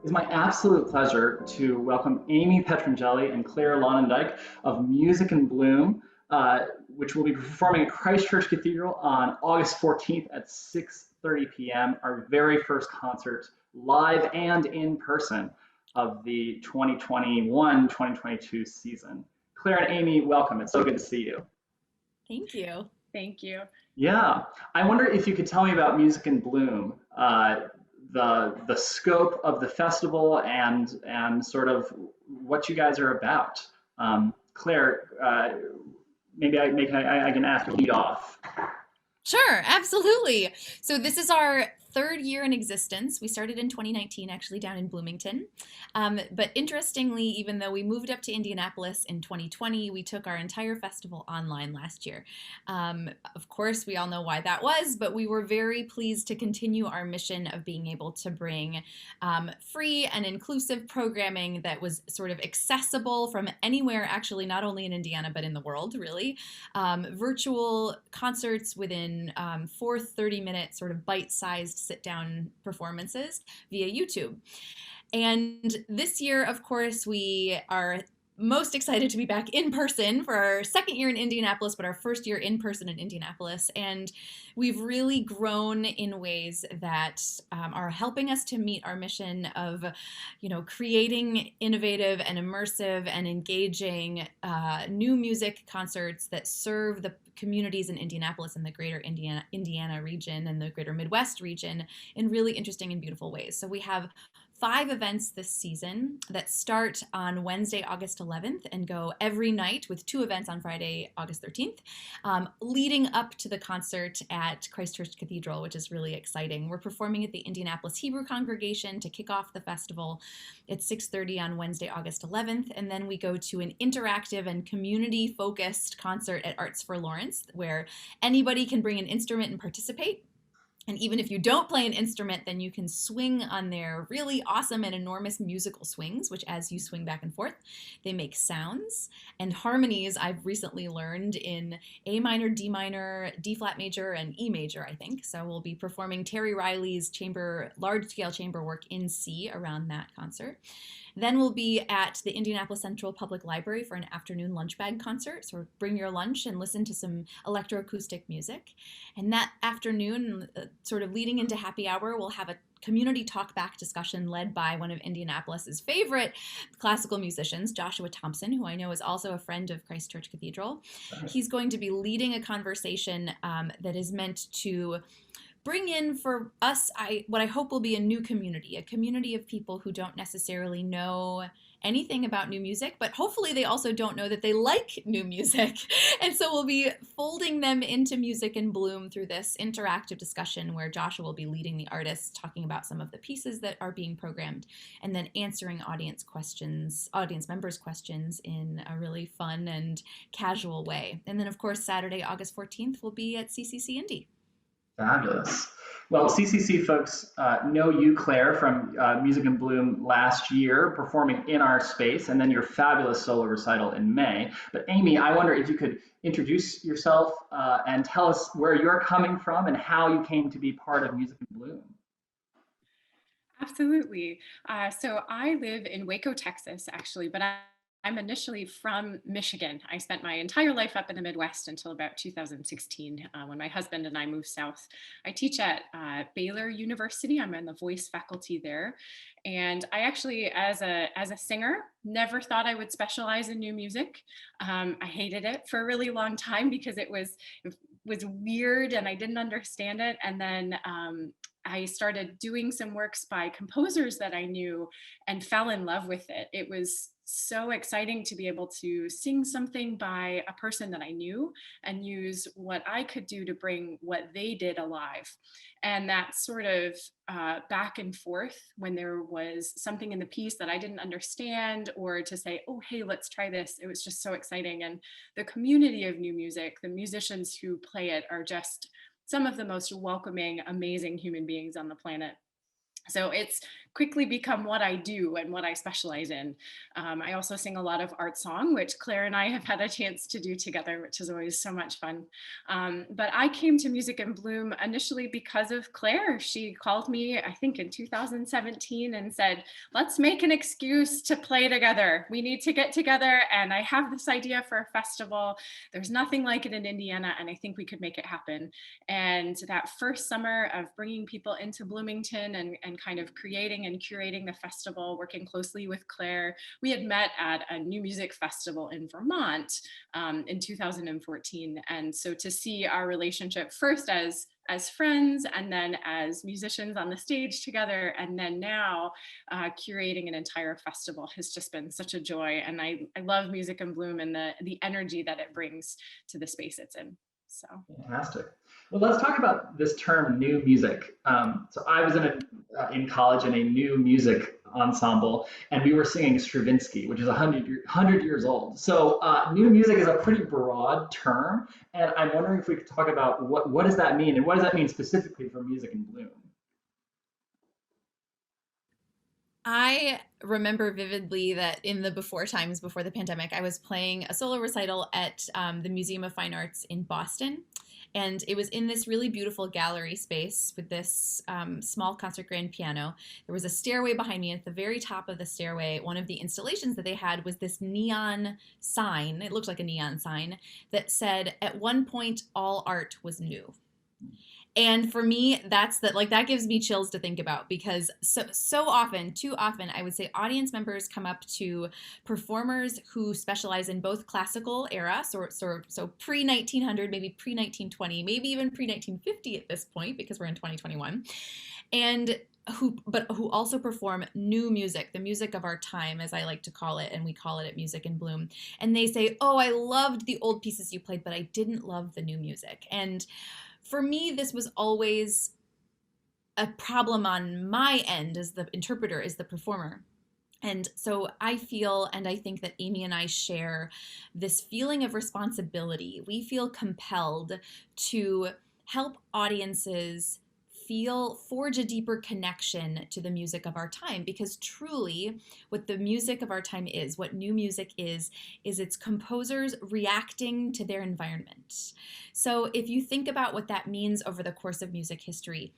It's my absolute pleasure to welcome Amy Petrongelli and Clare Longendyke of Music in Bloom, which will be performing at Christchurch Cathedral on August 14th at 6:30 p.m., our very first concert, live and in person, of the 2021-2022 season. Clare and Amy, welcome. It's so good to see you. Thank you. Thank you. Yeah, I wonder if you could tell me about Music in Bloom, the scope of the festival and sort of what you guys are about. Claire, maybe I can ask to lead off. Sure, absolutely. So this is our third year in existence. We started in 2019, actually down in Bloomington. But interestingly, even though we moved up to Indianapolis in 2020, we took our entire festival online last year. Of course, we all know why that was, but we were very pleased to continue our mission of being able to bring free and inclusive programming that was sort of accessible from anywhere, actually, not only in Indiana, but in the world, really. Virtual concerts within 4 30-minute sort of bite-sized sit-down performances via YouTube. And this year, of course, we are most excited to be back in person for our second year in Indianapolis, but our first year in person in Indianapolis. And we've really grown in ways that are helping us to meet our mission of, creating innovative and immersive and engaging new music concerts that serve the communities in Indianapolis and the greater Indiana region and the greater Midwest region in really interesting and beautiful ways. So we have 5 events this season that start on Wednesday, August 11th and go every night with 2 events on Friday, August 13th, leading up to the concert at Christchurch Cathedral, which is really exciting. We're performing at the Indianapolis Hebrew Congregation to kick off the festival at 6:30 on Wednesday, August 11th, and then we go to an interactive and community-focused concert at Arts for Lawrence, where anybody can bring an instrument and participate. And even if you don't play an instrument, then you can swing on their really awesome and enormous musical swings, which as you swing back and forth, they make sounds and harmonies I've recently learned in A minor, D minor, D flat major, and E major, I think. So we'll be performing Terry Riley's large-scale chamber work in C around that concert. Then we'll be at the Indianapolis Central Public Library for an afternoon lunch bag concert. So bring your lunch and listen to some electroacoustic music. And that afternoon, sort of leading into happy hour, we'll have a community talk-back discussion led by one of Indianapolis's favorite classical musicians, Joshua Thompson, who I know is also a friend of Christchurch Cathedral. He's going to be leading a conversation that is meant to bring in for us what I hope will be a new community, a community of people who don't necessarily know anything about new music, but hopefully they also don't know that they like new music. And so we'll be folding them into Music in Bloom through this interactive discussion where Joshua will be leading the artists, talking about some of the pieces that are being programmed, and then answering audience members' questions in a really fun and casual way. And then, of course, Saturday, August 14th, will be at CCC Indy. Fabulous. Well, CCC folks know you, Claire, from Music in Bloom last year, performing in our space, and then your fabulous solo recital in May. But Amy, I wonder if you could introduce yourself and tell us where you're coming from and how you came to be part of Music in Bloom. Absolutely. So I live in Waco, Texas, actually, but I'm initially from Michigan. I spent my entire life up in the Midwest until about 2016 when my husband and I moved south. I teach at Baylor University. I'm in the voice faculty there. And I actually, as a singer, never thought I would specialize in new music. I hated it for a really long time because it was weird and I didn't understand it. And then I started doing some works by composers that I knew and fell in love with it. It was so exciting to be able to sing something by a person that I knew and use what I could do to bring what they did alive. And that sort of back and forth when there was something in the piece that I didn't understand, or to say, oh, hey, let's try this. It was just so exciting. And the community of new music, the musicians who play it, are just some of the most welcoming, amazing human beings on the planet. So it's quickly become what I do and what I specialize in. I also sing a lot of art song, which Claire and I have had a chance to do together, which is always so much fun. But I came to Music in Bloom initially because of Claire. She called me, I think in 2017, and said, let's make an excuse to play together. We need to get together, and I have this idea for a festival. There's nothing like it in Indiana, and I think we could make it happen. And that first summer of bringing people into Bloomington and kind of creating and curating the festival, working closely with Claire, we had met at a new music festival in Vermont in 2014. And so to see our relationship first as friends, and then as musicians on the stage together, and then now curating an entire festival has just been such a joy. And I love Music in Bloom and the energy that it brings to the space it's in. So fantastic. Well, let's talk about this term, new music. So I was in college in a new music ensemble, and we were singing Stravinsky, which is 100 years old. So new music is a pretty broad term, and I'm wondering if we could talk about what does that mean, and what does that mean specifically for Music in Bloom? I remember vividly that in the before times, before the pandemic, I was playing a solo recital at the Museum of Fine Arts in Boston. And it was in this really beautiful gallery space with this small concert grand piano. There was a stairway behind me. At the very top of the stairway, one of the installations that they had was this neon sign. It looked like a neon sign that said, at one point, all art was new. And for me, that gives me chills to think about, because so often, too often, I would say audience members come up to performers who specialize in both classical era, so pre-1900, maybe pre-1920, maybe even pre-1950 at this point, because we're in 2021, and who also perform new music, the music of our time, as I like to call it, and we call it at Music in Bloom. And they say, oh, I loved the old pieces you played, but I didn't love the new music. And for me, this was always a problem on my end as the interpreter, as the performer. And so I feel, and I think that Amy and I share this feeling of responsibility. We feel compelled to help audiences forge a deeper connection to the music of our time, because truly what the music of our time is, what new music is its composers reacting to their environment. So if you think about what that means over the course of music history,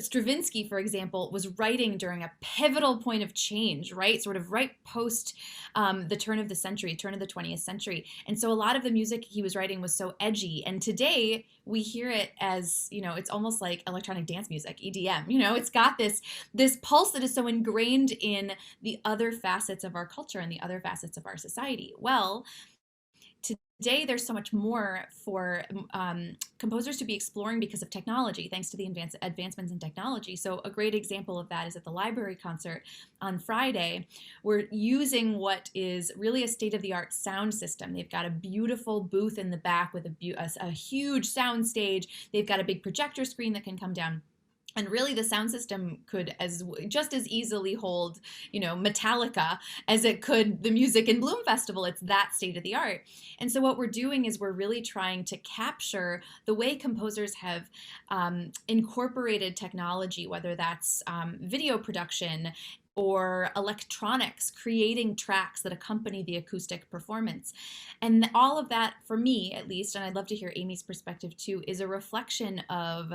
Stravinsky, for example, was writing during a pivotal point of change, right? Sort of right post the turn of the 20th century. And so a lot of the music he was writing was so edgy. And today we hear it as, it's almost like electronic dance music, EDM. It's got this pulse that is so ingrained in the other facets of our culture and the other facets of our society. Well, today, there's so much more for composers to be exploring because of technology, thanks to the advancements in technology. So a great example of that is at the library concert on Friday. We're using what is really a state-of-the-art sound system. They've got a beautiful booth in the back with a huge sound stage. They've got a big projector screen that can come down. And really, the sound system could just as easily hold, Metallica as it could the Music in Bloom Festival. It's that state of the art. And so what we're doing is we're really trying to capture the way composers have incorporated technology, whether that's video production or electronics, creating tracks that accompany the acoustic performance. And all of that, for me at least, and I'd love to hear Amy's perspective too, is a reflection of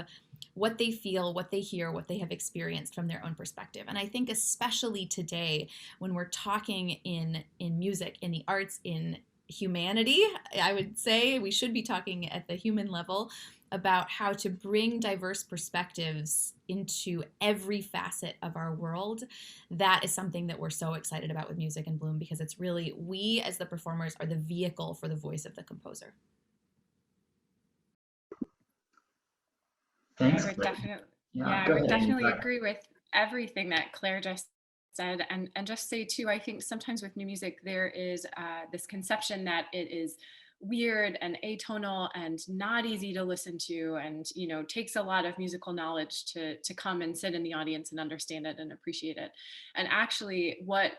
what they feel, what they hear, what they have experienced from their own perspective. And I think especially today, when we're talking in music, in the arts, in humanity, I would say we should be talking at the human level about how to bring diverse perspectives into every facet of our world. That is something that we're so excited about with Music in Bloom, because it's really, we as the performers are the vehicle for the voice of the composer. Thanks. I would definitely, yeah, I would definitely agree with everything that Claire just said, and just say too, I think sometimes with new music there is this conception that it is weird and atonal and not easy to listen to, and takes a lot of musical knowledge to come and sit in the audience and understand it and appreciate it. And actually what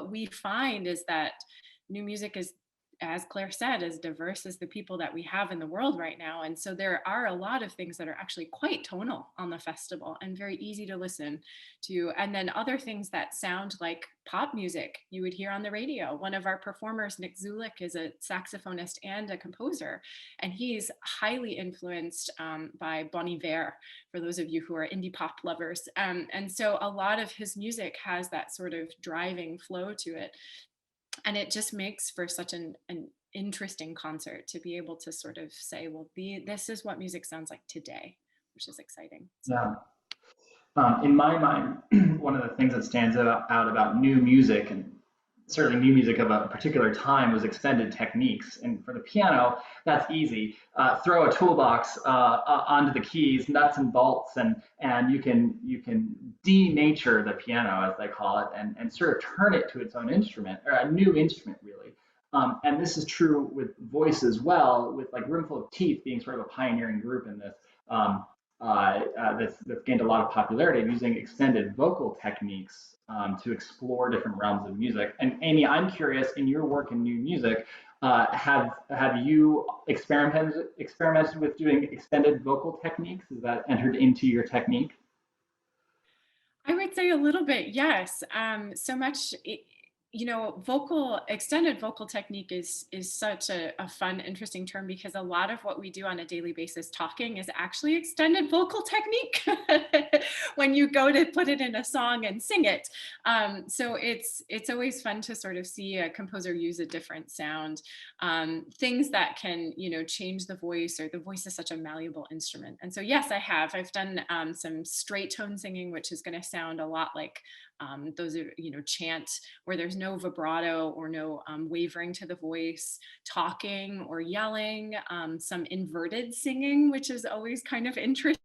we find is that new music as Claire said, as diverse as the people that we have in the world right now. And so there are a lot of things that are actually quite tonal on the festival and very easy to listen to. And then other things that sound like pop music you would hear on the radio. One of our performers, Nick Zulick, is a saxophonist and a composer, and he's highly influenced by Bon Iver, for those of you who are indie pop lovers. And so a lot of his music has that sort of driving flow to it. And it just makes for such an interesting concert to be able to sort of say, well, this is what music sounds like today, which is exciting. So. Yeah. In my mind, one of the things that stands out about new music, and certainly new music of a particular time, was extended techniques. And for the piano, that's easy. Throw a toolbox onto the keys, nuts and bolts, and you can denature the piano, as they call it, and sort of turn it to its own instrument, or a new instrument, really. And this is true with voice as well, with like Roomful of Teeth being sort of a pioneering group in this. That's gained a lot of popularity of using extended vocal techniques to explore different realms of music. And Amy, I'm curious, in your work in new music, have you experimented with doing extended vocal techniques? Is that entered into your technique? I would say a little bit, yes. So much. Extended vocal technique is such a fun, interesting term, because a lot of what we do on a daily basis talking is actually extended vocal technique when you go to put it in a song and sing it. So it's always fun to sort of see a composer use a different sound, things that can, change the voice, or the voice is such a malleable instrument. And so, yes, I've done some straight tone singing, which is going to sound a lot like those are, chant, where there's no vibrato or no wavering to the voice, talking or yelling, some inverted singing, which is always kind of interesting,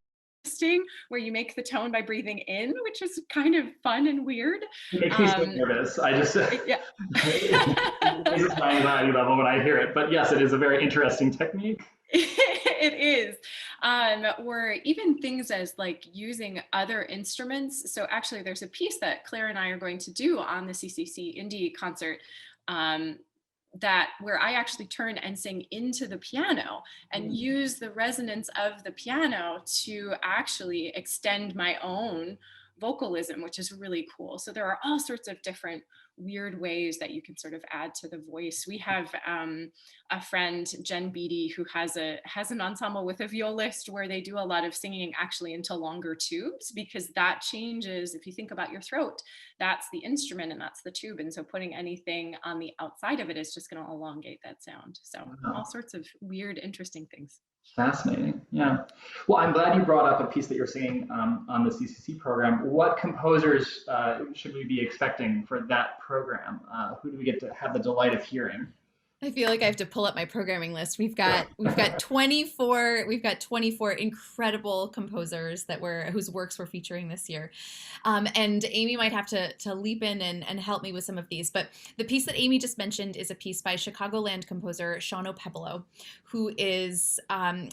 where you make the tone by breathing in, which is kind of fun and weird. It makes me so nervous. I just, yeah. It raises my anxiety level when I hear it. But yes, it is a very interesting technique. It is. Or even things as like using other instruments. So actually there's a piece that Claire and I are going to do on the CCC indie concert where I actually turn and sing into the piano and use the resonance of the piano to actually extend my own vocalism, which is really cool. So there are all sorts of different weird ways that you can sort of add to the voice. We have a friend, Jen Beatty, who has an ensemble with a violist where they do a lot of singing actually into longer tubes, because that changes, if you think about your throat, that's the instrument and that's the tube. And so putting anything on the outside of it is just going to elongate that sound. So all sorts of weird, interesting things. Fascinating. Yeah. Well, I'm glad you brought up a piece that you're singing on the CCC program. What composers should we be expecting for that program? Who do we get to have the delight of hearing? I feel like I have to pull up my programming list. We've got 24 incredible composers whose works we're featuring this year. And Amy might have to leap in and help me with some of these. But the piece that Amy just mentioned is a piece by Chicagoland composer Shono Pablo, who is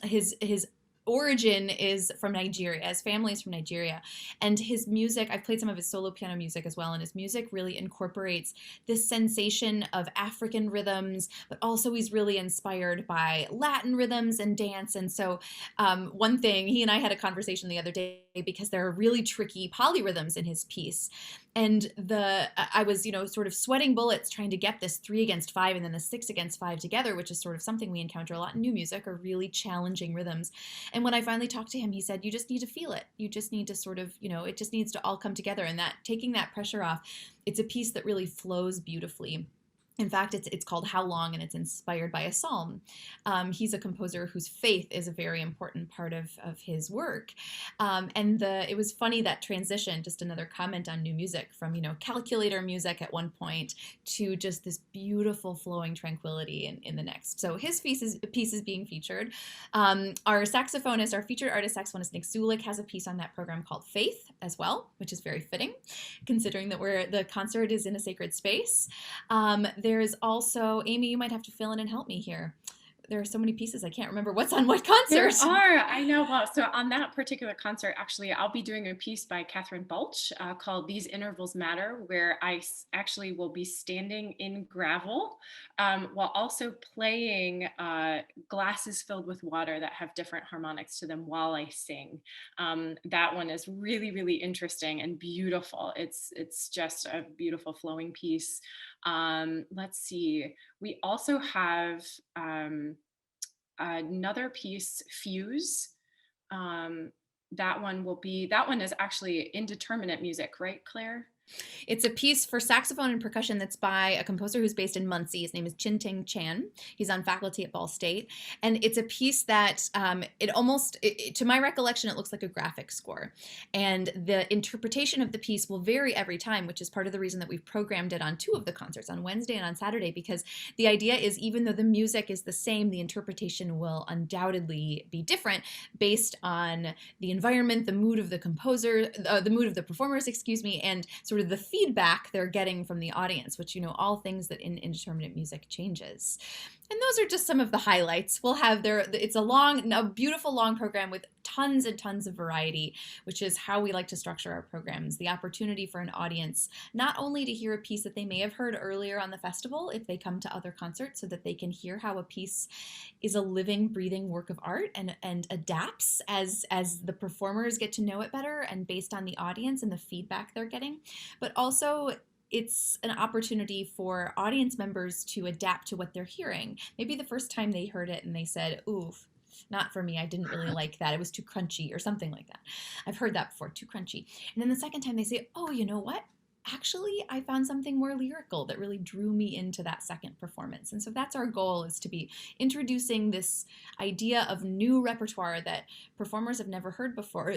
his origin is from Nigeria. His family is from Nigeria. And his music, I've played some of his solo piano music as well, and his music really incorporates this sensation of African rhythms, but also he's really inspired by Latin rhythms and dance. And so one thing, he and I had a conversation the other day, because there are really tricky polyrhythms in his piece. And I was, sort of sweating bullets trying to get this 3/5 and then the 6/5 together, which is sort of something we encounter a lot in new music, are really challenging rhythms. And when I finally talked to him, he said, you just need to feel it. You just need to sort of, it just needs to all come together. And that, taking that pressure off, it's a piece that really flows beautifully. In fact, it's called How Long, and it's inspired by a psalm. He's a composer whose faith is a very important part of his work. It was funny, that transition, just another comment on new music, from, calculator music at one point to just this beautiful flowing tranquility in the next. So his piece is being featured. Our featured artist saxophonist Nick Zulick has a piece on that program called Faith as well, which is very fitting, considering that the concert is in a sacred space. There's also, Amy, you might have to fill in and help me here. there are so many pieces. I can't remember what's on what concert. There are, I know. Well, so on that particular concert, actually, I'll be doing a piece by Catherine Balch called These Intervals Matter, where I actually will be standing in gravel while also playing glasses filled with water that have different harmonics to them while I sing. That one is really, really interesting and beautiful. It's just a beautiful flowing piece. Let's see. We also have another piece, Fuse. That one is actually indeterminate music, right, Claire? It's a piece for saxophone and percussion that's by a composer who's based in Muncie. His name is Chin-Ting Chan. He's on faculty at Ball State. And it's a piece that to my recollection, it looks like a graphic score. And the interpretation of the piece will vary every time, which is part of the reason that we've programmed it on 2 of the concerts, on Wednesday and on Saturday, because the idea is even though the music is the same, the interpretation will undoubtedly be different based on the environment, the mood of the composer, the mood of the performers, and sort of the feedback they're getting from the audience, which, all things that in indeterminate music changes. And those are just some of the highlights. We'll have it's a beautiful long program with tons and tons of variety, which is how we like to structure our programs. The opportunity for an audience not only to hear a piece that they may have heard earlier on the festival if they come to other concerts, so that they can hear how a piece is a living, breathing work of art and adapts as the performers get to know it better and based on the audience and the feedback they're getting, but also it's an opportunity for audience members to adapt to what they're hearing. Maybe the first time they heard it and they said, oof, not for me, I didn't really like that. It was too crunchy or something like that. I've heard that before, too crunchy. And then the second time they say, oh, you know what? Actually, I found something more lyrical that really drew me into that second performance. And so that's our goal, is to be introducing this idea of new repertoire that performers have never heard before,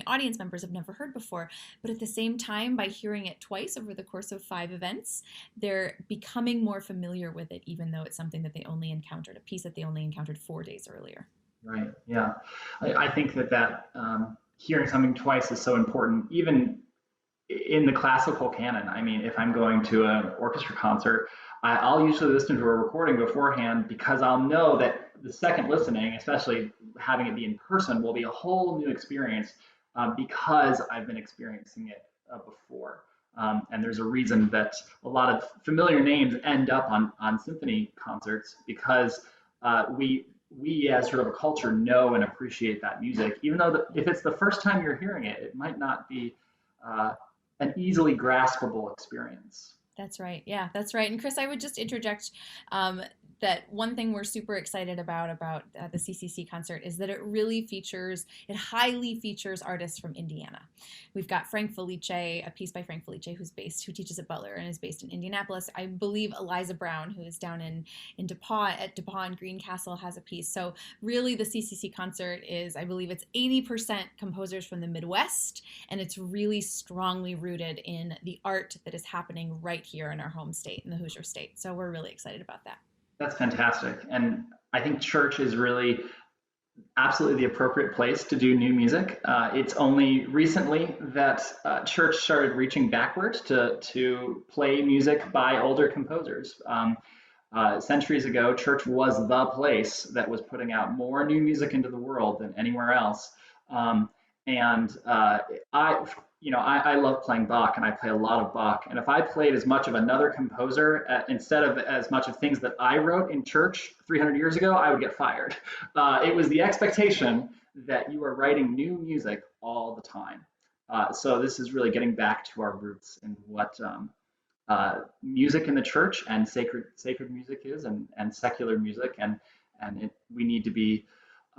audience members have never heard before. But at the same time, by hearing it twice over the course of 5 events, they're becoming more familiar with it, even though it's something that they only encountered, a piece that they only encountered 4 days earlier. Right, yeah. I think that hearing something twice is so important, even in the classical canon. I mean, if I'm going to an orchestra concert, I'll usually listen to a recording beforehand, because I'll know that the second listening, especially having it be in person, will be a whole new experience because I've been experiencing it before. And there's a reason that a lot of familiar names end up on symphony concerts, because we as sort of a culture know and appreciate that music, even though if it's the first time you're hearing it, it might not be an easily graspable experience. That's right. Yeah, that's right. And Chris, I would just interject that one thing we're super excited about the CCC concert is that it highly features artists from Indiana. We've got Frank Felice, a piece by Frank Felice, who teaches at Butler and is based in Indianapolis. I believe Eliza Brown, who is down in DePaul, at DePaul and Greencastle, has a piece. So really the CCC concert is, I believe it's 80% composers from the Midwest, and it's really strongly rooted in the art that is happening right here in our home state, in the Hoosier State. So we're really excited about that. That's fantastic. And I think church is really absolutely the appropriate place to do new music. It's only recently that church started reaching backwards to play music by older composers. Centuries ago, church was the place that was putting out more new music into the world than anywhere else. I love playing Bach, and I play a lot of Bach. And if I played as much of another composer instead of as much of things that I wrote in church 300 years ago, I would get fired. It was the expectation that you are writing new music all the time. So this is really getting back to our roots and what music in the church and sacred music is, and secular music, and we need to be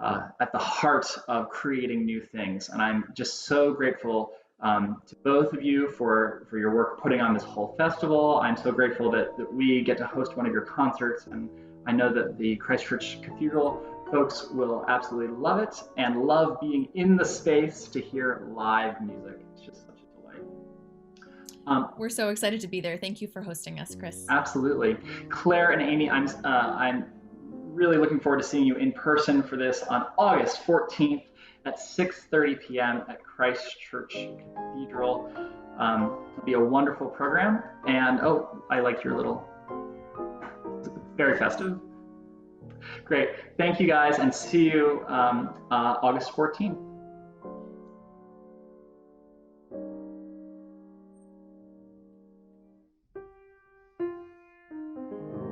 at the heart of creating new things. And I'm just so grateful to both of you for your work putting on this whole festival. I'm so grateful that we get to host one of your concerts, and I know that the Christchurch Cathedral folks will absolutely love it and love being in the space to hear live music. It's just such a delight. We're so excited to be there. Thank you for hosting us, Chris. Absolutely. Claire and Amy, I'm really looking forward to seeing you in person for this on August 14th at 6:30 p.m. at Christchurch Cathedral. It'll be a wonderful program. And I liked your little, very festive. Great. Thank you guys, and see you August 14th.